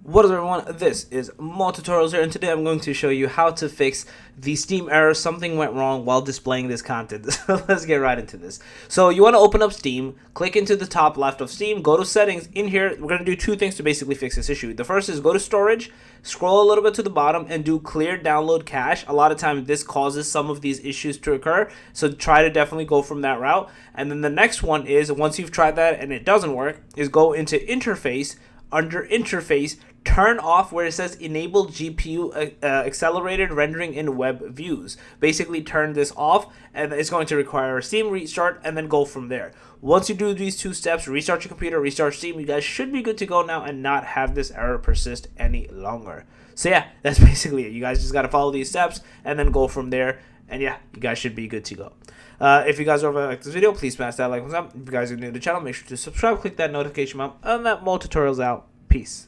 What is up, everyone? This is Tutorials here, and today I'm going to show you how to fix the Steam error. Something went wrong while displaying this content. So let's get right into this. So you want to open up Steam, click into the top left of Steam, go to settings. In here, we're going to do two things to basically fix this issue. The first is go to storage, scroll a little bit to the bottom, and do clear download cache. A lot of times this causes some of these issues to occur, so try to definitely go from that route. And then the next one is, once you've tried that and it doesn't work, is go into interface. Under interface, turn off where it says enable GPU accelerated rendering in web views. Basically turn this off, and it's going to require a Steam restart, and then go from there. Once you do these two steps, restart your computer, restart Steam, you guys should be good to go now and not have this error persist any longer. So yeah, that's basically it. You guys just got to follow these steps and then go from there, and yeah, you guys should be good to go. If you guys over like this video, please smash that like button. If you guys are new to the channel, make sure to subscribe, click that notification bell, and that more tutorials out. Peace.